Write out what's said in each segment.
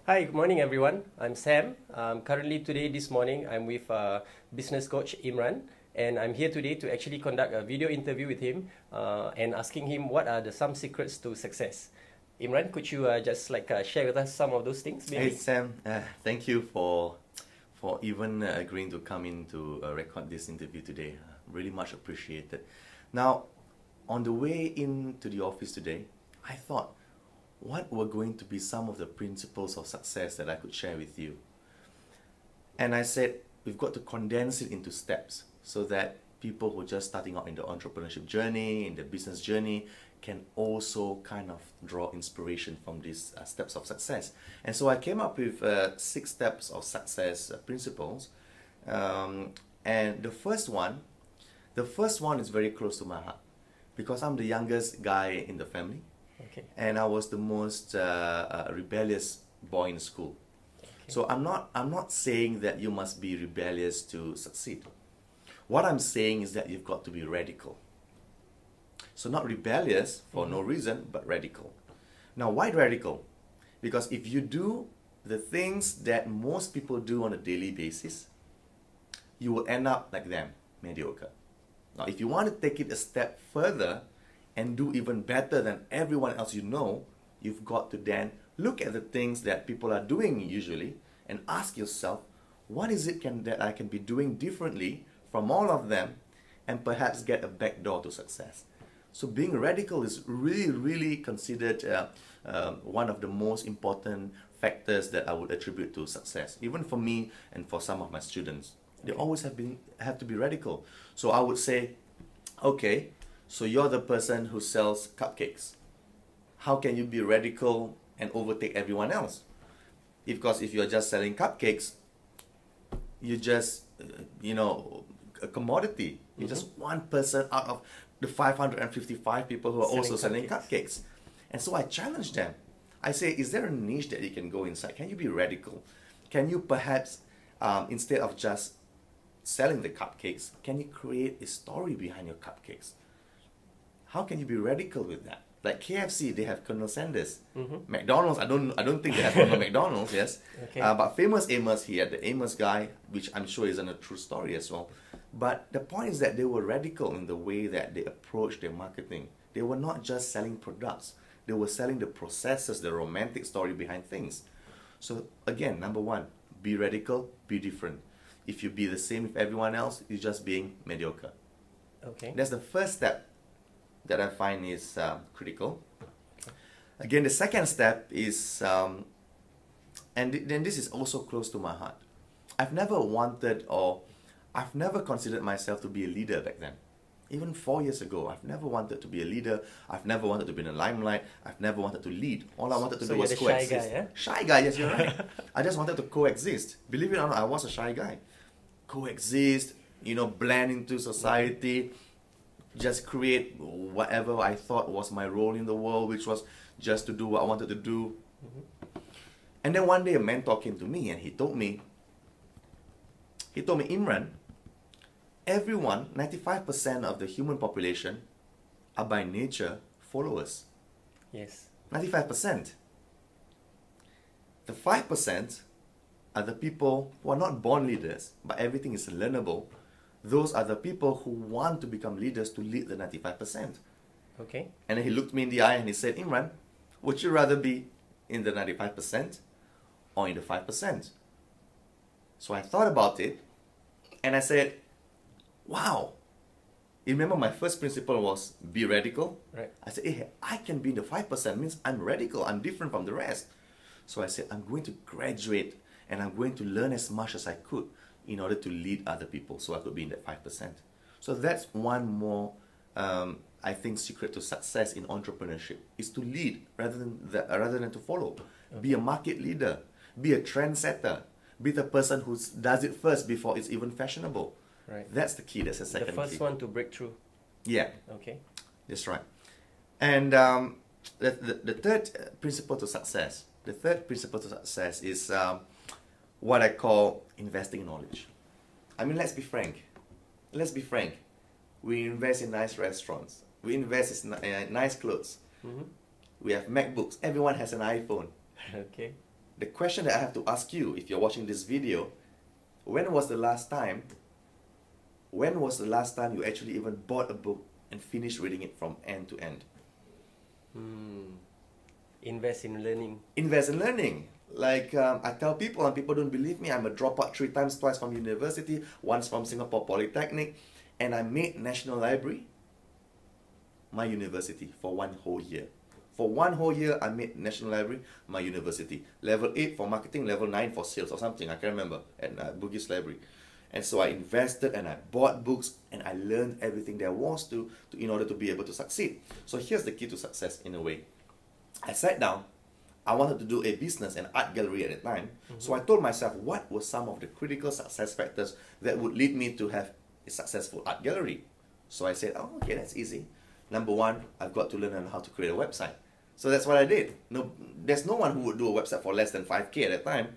Hi, good morning everyone. I'm Sam. Currently this morning, I'm with business coach Imran, and I'm here today to actually conduct a video interview with him and asking him what are some secrets to success. Imran, could you just share with us some of those things? Maybe? Hey Sam, thank you for even agreeing to come in to record this interview today. Really much appreciated. Now, on the way into the office today, I thought, what were going to be some of the principles of success that I could share with you? And I said, we've got to condense it into steps so that people who are just starting out in the entrepreneurship journey, in the business journey, can also kind of draw inspiration from these steps of success. And so I came up with 6 steps of success principles. And the first one is very close to my heart because I'm the youngest guy in the family. Okay. And I was the most rebellious boy in school. Okay. So I'm not saying that you must be rebellious to succeed. What I'm saying is that you've got to be radical. So not rebellious for no reason, but radical. Now, why radical? Because if you do the things that most people do on a daily basis, you will end up like them, mediocre. Now, if you want to take it a step further and do even better than everyone else you know, you've got to then look at the things that people are doing usually and ask yourself, what is it that I can be doing differently from all of them and perhaps get a back door to success? So being radical is really considered one of the most important factors that I would attribute to success, even for me and for some of my students. They always have to be radical. So I would say, okay, so you're the person who sells cupcakes. How can you be radical and overtake everyone else? Because if you're just selling cupcakes, you're just, a commodity. You're just one person out of the 555 people who are also selling cupcakes. And so I challenge them. I say, is there a niche that you can go inside? Can you be radical? Can you perhaps, instead of just selling the cupcakes, can you create a story behind your cupcakes? How can you be radical with that? Like KFC, they have Colonel Sanders. McDonald's, I don't think they have Ronald McDonald's, yes. Okay. But Famous Amos here, the Amos guy, which I'm sure isn't a true story as well. But the point is that they were radical in the way that they approached their marketing. They were not just selling products. They were selling the processes, the romantic story behind things. So again, number 1, be radical, be different. If you be the same with everyone else, you're just being mediocre. Okay. That's the first step that I find is critical. Again, the second step is, and then this is also close to my heart. I've never considered myself to be a leader back then. Even 4 years ago, I've never wanted to be a leader. I've never wanted to be in the limelight. I've never wanted to lead. All I wanted to do was coexist. Shy guy, yeah? Shy guy, yes, you're right. I just wanted to coexist. Believe it or not, I was a shy guy. Coexist, blend into society, just create whatever I thought was my role in the world, which was just to do what I wanted to do. And then one day a mentor came to me and he told me, Imran, everyone, 95% of the human population are by nature followers. Yes. 95%. The 5% are the people who are not born leaders, but everything is learnable. Those are the people who want to become leaders to lead the 95%. Okay. And then he looked me in the eye and he said, Imran, would you rather be in the 95% or in the 5%? So I thought about it and I said, wow. You remember my first principle was be radical? Right. I said, hey, I can be in the 5%, means I'm radical, I'm different from the rest. So I said, I'm going to graduate and I'm going to learn as much as I could in order to lead other people so I could be in that 5%. So that's one more, I think, secret to success in entrepreneurship, is to lead rather than to follow. Okay. Be a market leader, be a trendsetter, be the person who does it first before it's even fashionable. Right. That's the key, that's the second key. The first one to break through. Yeah. Okay. That's right. And the third principle to success, is what I call investing in knowledge. I mean, let's be frank. We invest in nice restaurants. We invest in nice clothes. We have MacBooks. Everyone has an iPhone. Okay. The question that I have to ask you, if you're watching this video, when was the last time you actually even bought a book and finished reading it from end to end? Invest in learning. Invest in learning. Like I tell people, and people don't believe me, I'm a dropout 3 times, twice from university, once from Singapore Polytechnic, and I made National Library my university for 1 whole year. For 1 whole year, I made National Library my university. Level 8 for marketing, level 9 for sales or something, I can't remember, at Bugis Library. And so I invested and I bought books and I learned everything there was to in order to be able to succeed. So here's the key to success in a way. I sat down, I wanted to do a business, an art gallery at the time. So I told myself, what were some of the critical success factors that would lead me to have a successful art gallery? So I said, oh, okay, that's easy. Number 1, I've got to learn how to create a website. So that's what I did. No, there's no one who would do a website for less than 5K at that time.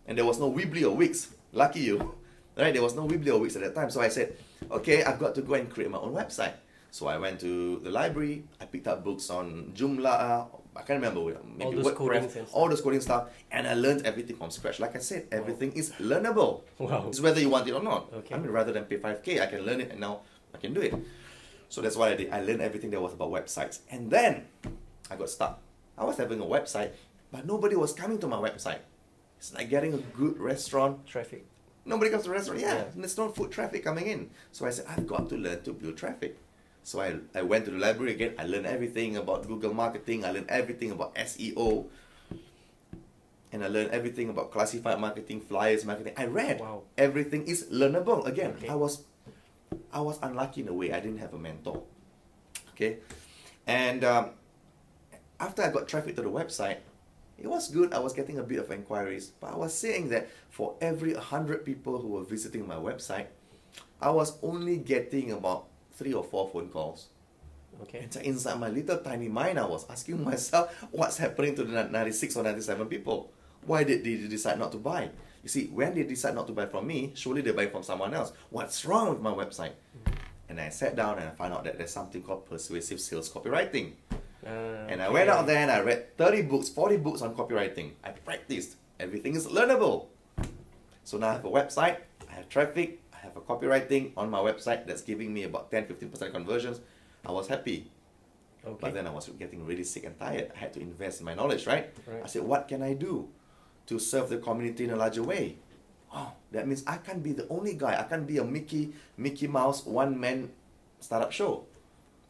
And there was no Weebly or Wix. Lucky you. Right? There was no Weebly or Wix at that time. So I said, okay, I've got to go and create my own website. So I went to the library. I picked up books on Joomla. I can't remember. Maybe all those WordPress. All those coding stuff. And I learned everything from scratch. Like I said, everything is learnable. Wow. It's whether you want it or not. Okay. I mean, rather than pay 5K, I can learn it and now I can do it. So that's what I did. I learned everything there was about websites. And then I got stuck. I was having a website, but nobody was coming to my website. It's like getting a good restaurant. Traffic. Nobody comes to the restaurant. Yeah, there's no foot traffic coming in. So I said, I've got to learn to build traffic. So I went to the library again. I learned everything about Google marketing. I learned everything about SEO. And I learned everything about classified marketing, flyers marketing. I read. Wow. Everything is learnable. Again, Okay. I was unlucky in a way. I didn't have a mentor. Okay, and after I got traffic to the website, it was good. I was getting a bit of inquiries, but I was saying that for every 100 people who were visiting my website, I was only getting about 3 or 4 phone calls. Okay. And so inside my little tiny mind, I was asking myself, what's happening to the 96 or 97 people? Why did they decide not to buy? You see, when they decide not to buy from me, surely they buy from someone else. What's wrong with my website? And I sat down and I found out that there's something called persuasive sales copywriting. And I went out there and I read 30 books, 40 books on copywriting. I practiced. Everything is learnable. So now I have a website, I have traffic, I have a copywriting on my website that's giving me about 10-15% conversions. I was happy. Okay. But then I was getting really sick and tired. I had to invest in my knowledge, right? Right. I said, what can I do to serve the community in a larger way? Oh, that means I can't be the only guy. I can't be a Mickey Mouse one-man startup show.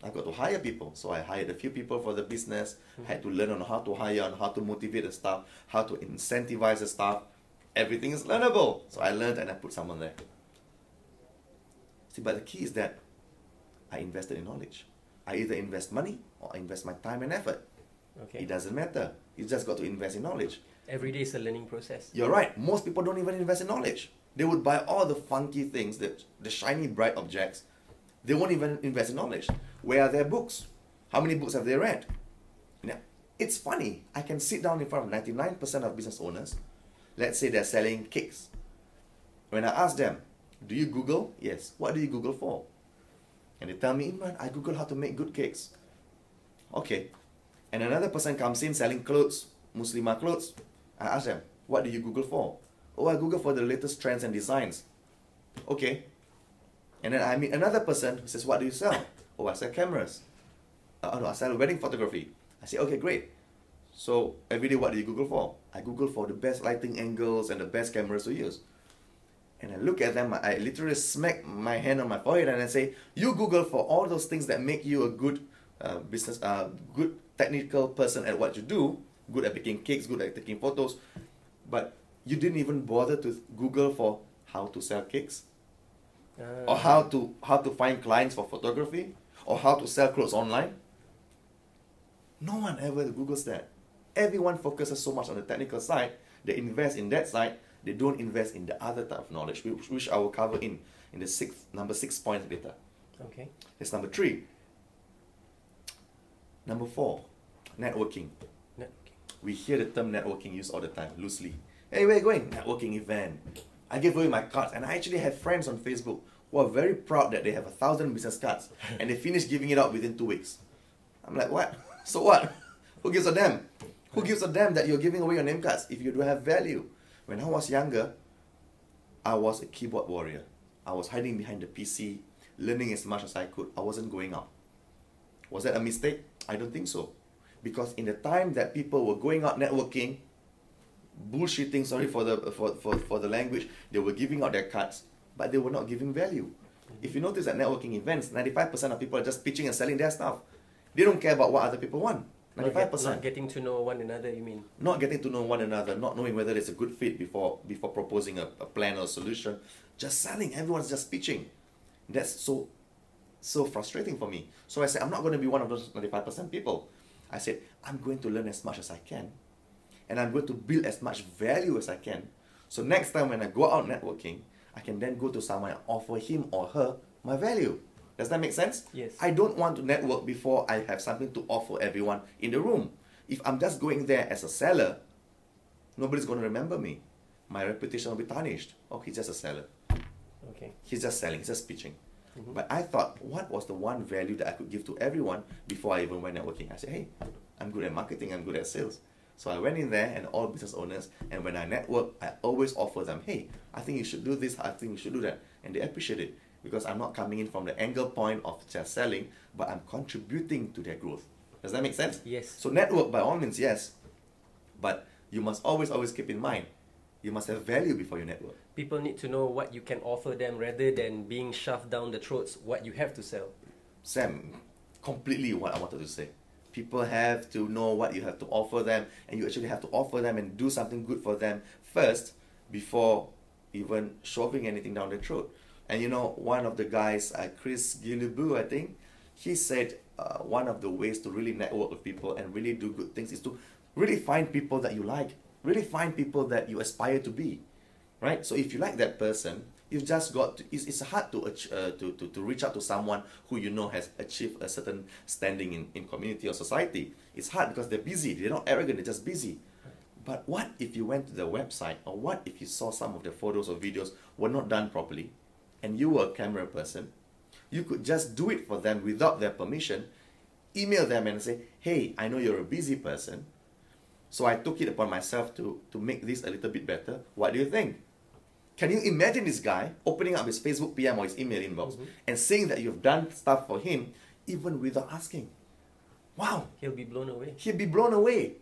I got to hire people. So I hired a few people for the business. I had to learn on how to hire, on how to motivate the staff, how to incentivize the staff. Everything is learnable. So I learned and I put someone there. See, but the key is that I invested in knowledge. I either invest money or I invest my time and effort. Okay. It doesn't matter. You just got to invest in knowledge. Every day is a learning process. You're right. Most people don't even invest in knowledge. They would buy all the funky things, the shiny, bright objects. They won't even invest in knowledge. Where are their books? How many books have they read? Now, it's funny. I can sit down in front of 99% of business owners. Let's say they're selling cakes. When I ask them, do you Google? Yes. What do you Google for? And they tell me, Imran, I Google how to make good cakes. Okay. And another person comes in selling clothes, Muslimah clothes. I ask them, what do you Google for? Oh, I Google for the latest trends and designs. Okay. And then I meet another person who says, what do you sell? Oh, I sell cameras. No, I sell wedding photography. I say, okay, great. So every day, what do you Google for? I Google for the best lighting angles and the best cameras to use. And I look at them, I literally smack my hand on my forehead and I say, you Google for all those things that make you a good good technical person at what you do, good at baking cakes, good at taking photos, but you didn't even bother to Google for how to sell cakes, or how to find clients for photography, or how to sell clothes online. No one ever Googles that. Everyone focuses so much on the technical side, they invest in that side, they don't invest in the other type of knowledge, which I will cover in the number 6 point later. Okay. That's number 3. Number 4, networking. We hear the term networking used all the time, loosely. Hey, where are you going? Networking event. I give away my cards, and I actually have friends on Facebook who are very proud that they have 1,000 business cards, and they finish giving it out within 2 weeks. I'm like, what? So what? Who gives a damn? Who gives a damn that you're giving away your name cards if you don't have value? When I was younger, I was a keyboard warrior. I was hiding behind the PC, learning as much as I could. I wasn't going out. Was that a mistake? I don't think so. Because in the time that people were going out networking, bullshitting, sorry for the language, they were giving out their cards, but they were not giving value. If you notice at networking events, 95% of people are just pitching and selling their stuff. They don't care about what other people want. 95%. Not getting to know one another, you mean? Not getting to know one another, not knowing whether it's a good fit before proposing a plan or a solution. Just selling. Everyone's just pitching. That's so frustrating for me. So I said, I'm not going to be one of those 95% people. I said, I'm going to learn as much as I can. And I'm going to build as much value as I can. So next time when I go out networking, I can then go to someone and offer him or her my value. Does that make sense? Yes. I don't want to network before I have something to offer everyone in the room. If I'm just going there as a seller, nobody's going to remember me. My reputation will be tarnished. Oh, he's just a seller. Okay. He's just selling, he's just pitching. But I thought, what was the one value that I could give to everyone before I even went networking? I said, hey, I'm good at marketing, I'm good at sales. So I went in there and all business owners, and when I network, I always offer them, hey, I think you should do this, I think you should do that. And they appreciate it because I'm not coming in from the angle point of just selling, but I'm contributing to their growth. Does that make sense? Yes. So network by all means, yes. But you must always keep in mind, you must have value before you network. People need to know what you can offer them rather than being shoved down the throats what you have to sell. Sam, completely what I wanted to say. People have to know what you have to offer them, and you actually have to offer them and do something good for them first before even shoving anything down their throat. And you know, one of the guys, Chris Gillibu, I think, he said one of the ways to really network with people and really do good things is to really find people that you like, really find people that you aspire to be, right? So if you like that person, you've just got to, it's hard to reach out to someone who you know has achieved a certain standing in community or society. It's hard because they're busy. They're not arrogant, they're just busy. But what if you went to the website, or what if you saw some of the photos or videos were not done properly and you were a camera person? You could just do it for them without their permission, email them and say, hey, I know you're a busy person, so I took it upon myself to make this a little bit better. What do you think? Can you imagine this guy opening up his Facebook PM or his email inbox and saying that you've done stuff for him even without asking? Wow. He'll be blown away. He'd be blown away.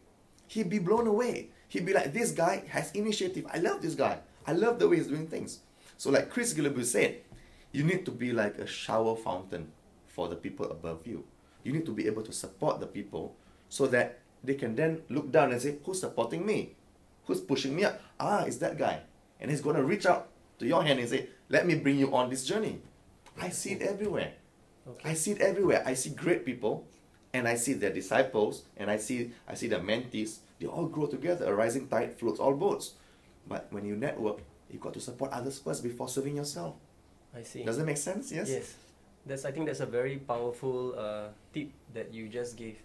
He'd be blown away. He'd be like, this guy has initiative. I love this guy. I love the way he's doing things. So like Chris Gillibu said, you need to be like a shower fountain for the people above you. You need to be able to support the people so that they can then look down and say, who's supporting me? Who's pushing me up? Ah, it's that guy. And he's going to reach out to your hand and say, let me bring you on this journey. I see it everywhere. Okay. I see it everywhere. I see great people, and I see their disciples, and I see their mentees. They all grow together. A rising tide floats all boats. But when you network, you've got to support others first before serving yourself. I see. Does that make sense? Yes? Yes. I think that's a very powerful tip that you just gave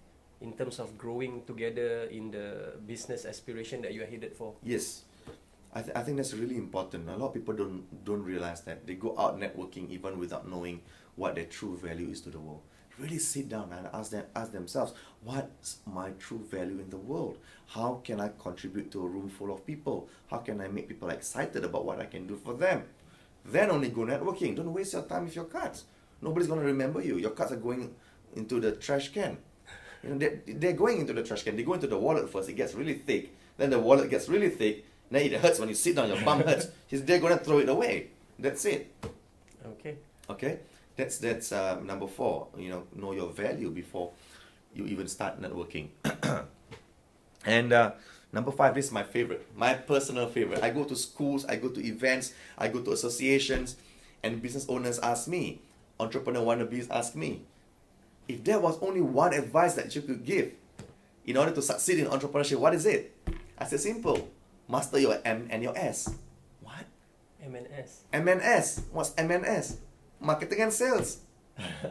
in terms of growing together in the business aspiration that you are headed for. Yes. I think that's really important. A lot of people don't realize that. They go out networking even without knowing what their true value is to the world. Really sit down and ask themselves, what's my true value in the world? How can I contribute to a room full of people? How can I make people excited about what I can do for them? Then only go networking. Don't waste your time with your cards. Nobody's going to remember you. Your cards are going into the trash can. You know, they're going into the trash can. They go into the wallet first. It gets really thick. Then the wallet gets really thick. Then it hurts when you sit down, your bum hurts. They're going to throw it away. That's it. Okay. Okay? That's number 4. Know your value before you even start networking. And number 5, this is my favorite. My personal favorite. I go to schools, I go to events, I go to associations, and business owners ask me, entrepreneur wannabes ask me, if there was only one advice that you could give in order to succeed in entrepreneurship, what is it? I said, simple. Master your M and your S. What? MNS. MNS. What's MNS? Marketing and sales.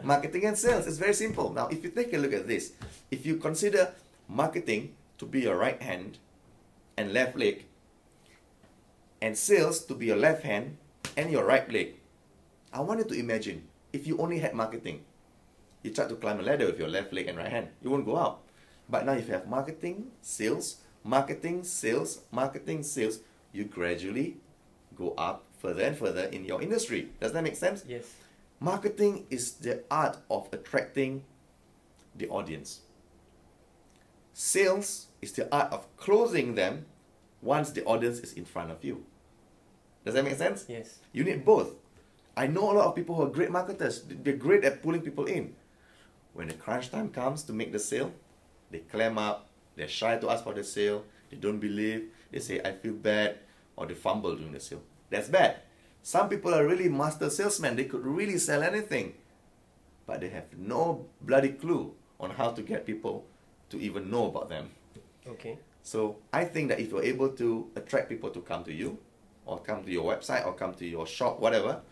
Marketing and sales. It's very simple. Now, if you take a look at this, if you consider marketing to be your right hand and left leg, and sales to be your left hand and your right leg, I want you to imagine if you only had marketing. You try to climb a ladder with your left leg and right hand. You won't go up. But now if you have marketing, sales, marketing, sales, marketing, sales, you gradually go up further and further in your industry. Does that make sense? Yes. Marketing is the art of attracting the audience. Sales is the art of closing them once the audience is in front of you. Does that make sense? Yes. You need both. I know a lot of people who are great marketers. They're great at pulling people in. When the crunch time comes to make the sale, they clam up, they're shy to ask for the sale, they don't believe, they say, I feel bad, or they fumble during the sale. That's bad. Some people are really master salesmen. They could really sell anything, but they have no bloody clue on how to get people to even know about them. Okay. So I think that if you're able to attract people to come to you, or come to your website, or come to your shop, whatever,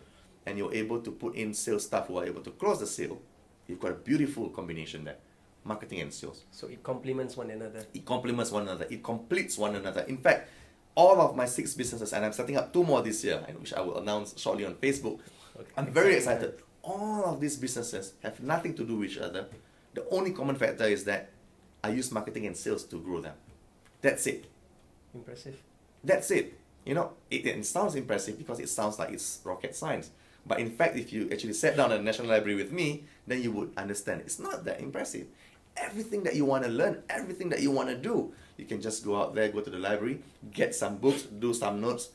and you're able to put in sales staff who are able to close the sale, you've got a beautiful combination there. Marketing and sales. So it complements one another. It complements one another. It completes one another. In fact, all of my 6 businesses, and I'm setting up 2 more this year, which I will announce shortly on Facebook. Okay. I'm very excited. All of these businesses have nothing to do with each other. The only common factor is that I use marketing and sales to grow them. That's it. Impressive. That's it. You know, it sounds impressive because it sounds like it's rocket science. But in fact, if you actually sat down at the National Library with me, then you would understand it's not that impressive. Everything that you want to learn, everything that you want to do, you can just go out there, go to the library, get some books, do some notes,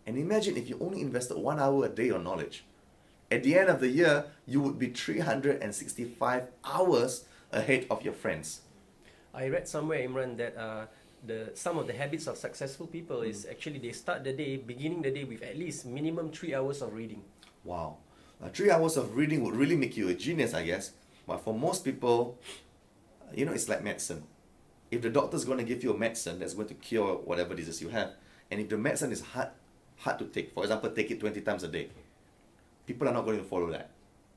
and imagine if you only invested 1 hour a day on knowledge. At the end of the year, you would be 365 hours ahead of your friends. I read somewhere, Imran, that some of the habits of successful people is actually they start the day, beginning the day with at least minimum 3 hours of reading. Wow. 3 hours of reading would really make you a genius, I guess. But for most people, you know, it's like medicine. If the doctor's going to give you a medicine that's going to cure whatever disease you have, and if the medicine is hard to take, for example, take it 20 times a day, people are not going to follow that,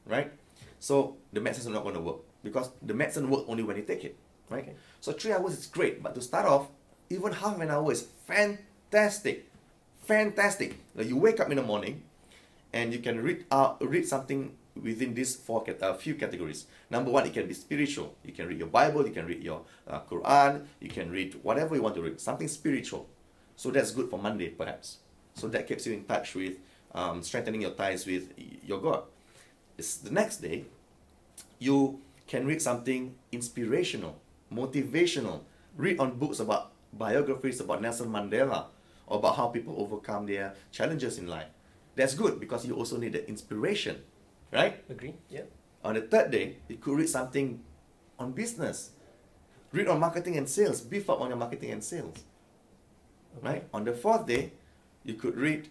right? So the medicine is not going to work because the medicine works only when you take it, right? Okay. So So 3 hours is great, but to start off, even half an hour is fantastic. Fantastic. Like you wake up in the morning and you can read something within these few categories. Number 1, it can be spiritual. You can read your Bible, you can read your Quran, you can read whatever you want to read, something spiritual. So that's good for Monday, perhaps. So that keeps you in touch with strengthening your ties with your God. The next day, you can read something inspirational, motivational. Read on books about biographies about Nelson Mandela, or about how people overcome their challenges in life. That's good because you also need the inspiration, right? agree. Yeah. On the third day, you could read something on business. Read on marketing and sales. Beef up on your marketing and sales. Okay. Right? On the fourth day, you could read...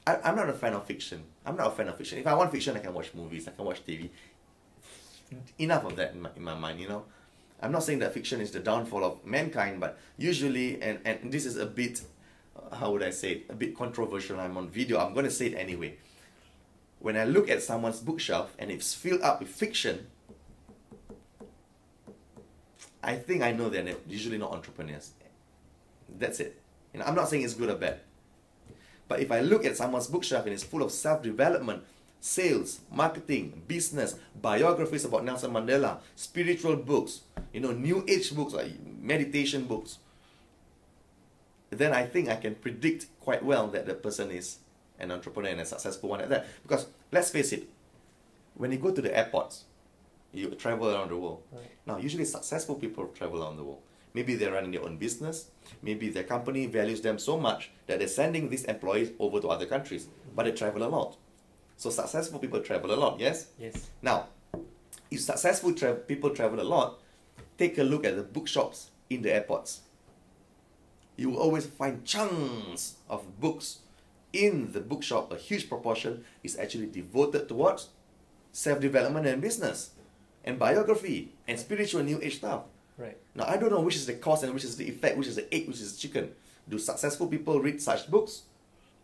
I'm not a fan of fiction. I'm not a fan of fiction. If I want fiction, I can watch movies, I can watch TV. Enough of that in my mind, you know. I'm not saying that fiction is the downfall of mankind, but usually, and this is a bit, how would I say it, a bit controversial. I'm on video, I'm going to say it anyway. When I look at someone's bookshelf and it's filled up with fiction, I think I know they're usually not entrepreneurs. That's it. You know, I'm not saying it's good or bad. But if I look at someone's bookshelf and it's full of self-development, sales, marketing, business, biographies about Nelson Mandela, spiritual books, you know, new age books, like meditation books, then I think I can predict quite well that the person is an entrepreneur and a successful one at that. Because let's face it, when you go to the airports, you travel around the world. Right. Now, usually successful people travel around the world. Maybe they're running their own business. Maybe their company values them so much that they're sending these employees over to other countries. But they travel a lot. So successful people travel a lot, yes? Yes. Now, if successful people travel a lot, take a look at the bookshops in the airports. You will always find chunks of books in the bookshop. A huge proportion is actually devoted towards self-development and business, and biography, and spiritual new age stuff. Right. Now, I don't know which is the cause and which is the effect, which is the egg, which is the chicken. Do successful people read such books?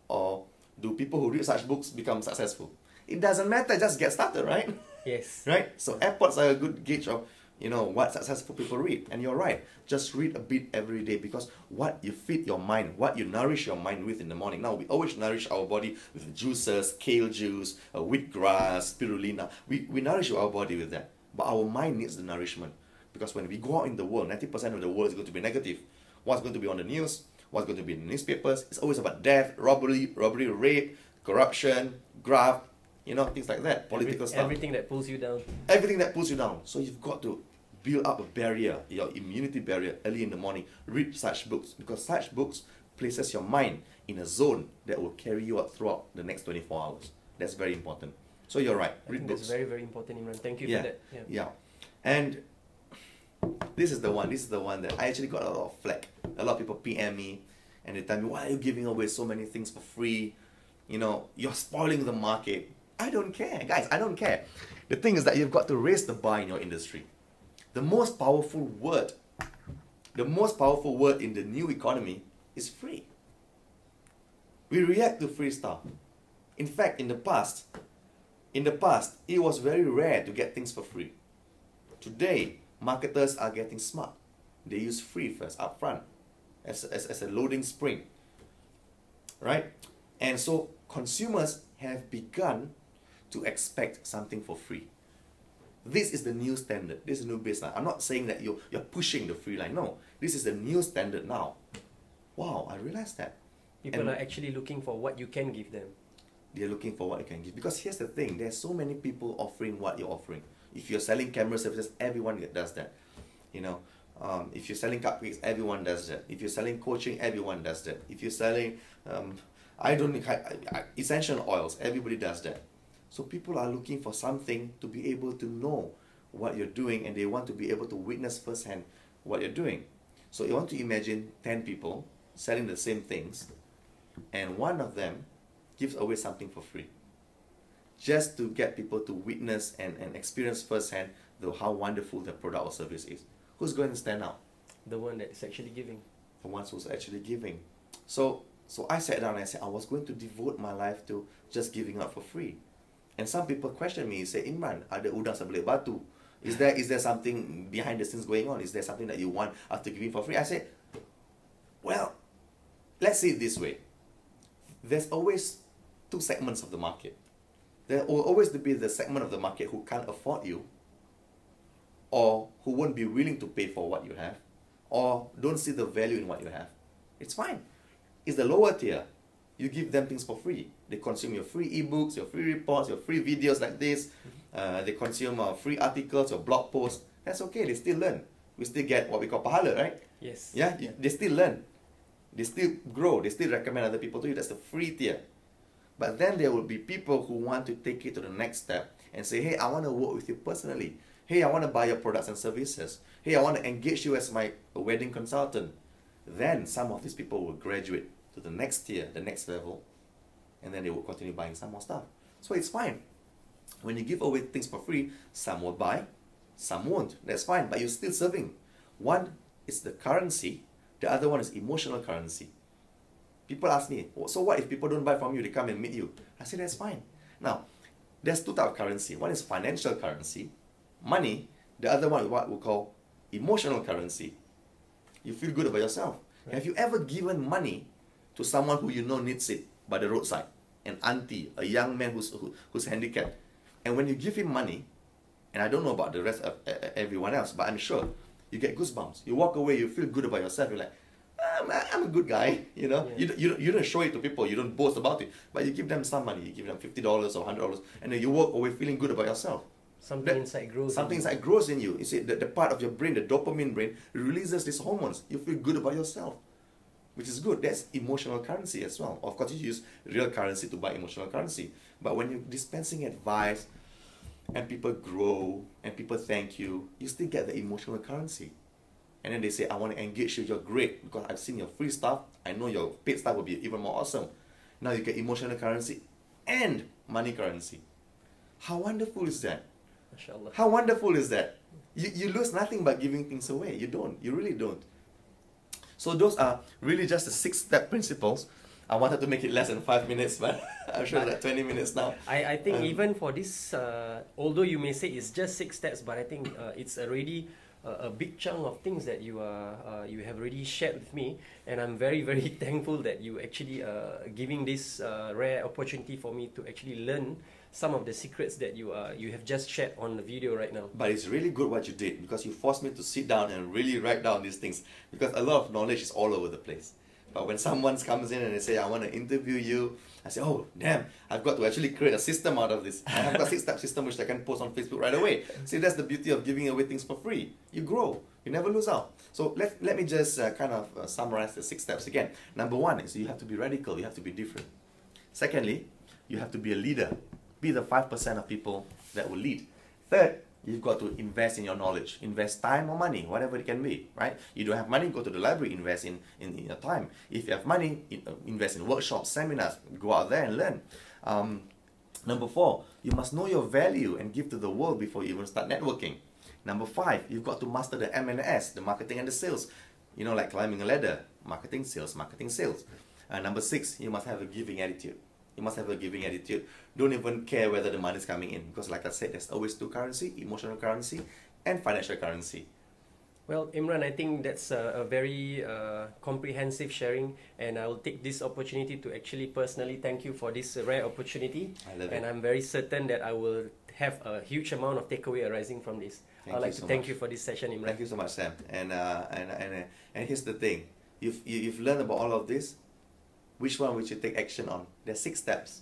Or do people who read such books become successful? It doesn't matter, just get started, right? Yes. Right? So airports are a good gauge of, you know, what successful people read. And you're right, just read a bit every day, because what you feed your mind, what you nourish your mind with in the morning. Now, we always nourish our body with juices, kale juice, wheatgrass, spirulina. We nourish our body with that. But our mind needs the nourishment. Because when we go out in the world, 90% of the world is going to be negative. What's going to be on the news? What's going to be in the newspapers? It's always about death, robbery, rape, corruption, graft, you know, things like that. Political stuff. Everything that pulls you down. Everything that pulls you down. So you've got to build up a barrier, your immunity barrier, early in the morning. Read such books, because such books places your mind in a zone that will carry you out throughout the next 24 hours. That's very important. So you're right. I think books. that's very, very important, Imran. Thank you Yeah, for that. yeah. And this is the one that I actually got a lot of flack. A lot of people PM me and they tell me, why are you giving away so many things for free? You know, you're spoiling the market. I don't care, guys, I don't care. The thing is that you've got to raise the bar in your industry. The most powerful word in the new economy is free. We react to free stuff. In fact, in the past, it was very rare to get things for free. Today, marketers are getting smart. They use free first, up front, as a loading spring. Right? And so consumers have begun to expect something for free. This is the new standard. This is the new baseline. I'm not saying that you're pushing the free line. No, this is the new standard now. Wow, I realized that. People are actually looking for what you can give them. They're looking for what you can give. Because here's the thing, there's so many people offering what you're offering. If you're selling camera services, everyone does that. You know, if you're selling cupcakes, everyone does that. If you're selling coaching, everyone does that. If you're selling, essential oils, everybody does that. So people are looking for something to be able to know what you're doing, and they want to be able to witness firsthand what you're doing. So you want to imagine 10 people selling the same things, and one of them gives away something for free, just to get people to witness and experience firsthand how wonderful the product or service is. Who's going to stand out? The one that's actually giving. The ones who's actually giving. So I sat down and I said I was going to devote my life to just giving out for free. And some people question me, say, Imran, ada udang sebelah batu. Is there something behind the scenes going on? Is there something that you want after giving for free? I said, well, let's see it this way. There's always two segments of the market. There will always be the segment of the market who can't afford you, or who won't be willing to pay for what you have, or don't see the value in what you have. It's fine. It's the lower tier. You give them things for free. They consume your free ebooks, your free reports, your free videos like this. They consume free articles or blog posts. That's okay. They still learn. We still get what we call pahala, right? Yes. Yeah? They still learn. They still grow. They still recommend other people to you. That's the free tier. But then there will be people who want to take it to the next step and say, hey, I want to work with you personally. Hey, I want to buy your products and services. Hey, I want to engage you as my wedding consultant. Then some of these people will graduate to the next tier, the next level, and then they will continue buying some more stuff. So it's fine. When you give away things for free, some will buy, some won't. That's fine, but you're still serving. One is the currency, the other one is emotional currency. People ask me, so what if people don't buy from you, they come and meet you? I say, that's fine. Now, there's two types of currency. One is financial currency, money. The other one is what we call emotional currency. You feel good about yourself. Right. Have you ever given money to someone who you know needs it by the roadside? An auntie, a young man who's handicapped. And when you give him money, and I don't know about the rest of everyone else, but I'm sure you get goosebumps. You walk away, you feel good about yourself. You're like, I'm a good guy, you know. Yeah. You don't show it to people, you don't boast about it, but you give them some money. You give them $50 or $100, and then you walk away feeling good about yourself. Something inside grows. Something inside grows in you. You see, the part of your brain, the dopamine brain, releases these hormones. You feel good about yourself, which is good. That's emotional currency as well. Of course, you use real currency to buy emotional currency. But when you're dispensing advice, and people grow, and people thank you, you still get the emotional currency. And then they say, I want to engage you, you're great, because I've seen your free stuff, I know your paid stuff will be even more awesome. Now you get emotional currency and money currency. How wonderful is that? Mashallah. How wonderful is that? You lose nothing by giving things away. You don't. You really don't. So those are really just the 6-step principles. I wanted to make it less than 5 minutes, but I'm sure that 20 minutes now. I think even for this, although you may say it's just 6 steps, but I think it's already a big chunk of things that you have already shared with me, and I'm very thankful that you actually giving this rare opportunity for me to actually learn some of the secrets that you have just shared on the video right now. But it's really good what you did, because you forced me to sit down and really write down these things, because a lot of knowledge is all over the place. But when someone comes in and they say, I want to interview you, I say, oh damn, I've got to actually create a system out of this. I've got a 6-step system which I can post on Facebook right away. See, that's the beauty of giving away things for free. You grow, you never lose out. So let me just summarize the 6 steps again. Number 1 is you have to be radical, you have to be different. Secondly, you have to be a leader. Be the 5% of people that will lead. Third, you've got to invest in your knowledge. Invest time or money, whatever it can be, right? You don't have money, go to the library, invest in your time. If you have money, invest in workshops, seminars, go out there and learn. Number 4, you must know your value and give to the world before you even start networking. Number 5, you've got to master the M&S, the marketing and the sales. You know, like climbing a ladder, marketing, sales, marketing, sales. Number 6, you must have a giving attitude. You must have a giving attitude. Don't even care whether the money is coming in, because like I said, there's always 2 currency, emotional currency and financial currency. Well, Imran, I think that's a very comprehensive sharing, and I will take this opportunity to actually personally thank you for this rare opportunity. I love it. And I'm very certain that I will have a huge amount of takeaway arising from this. I'd like to thank you for this session, Imran. Thank you so much, Sam. And here's the thing. You've learned about all of this. Which one would you take action on? There's 6 steps.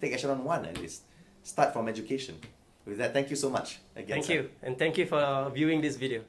Take action on 1 at least. Start from education. With that, thank you so much again. Thank you, and thank you for viewing this video.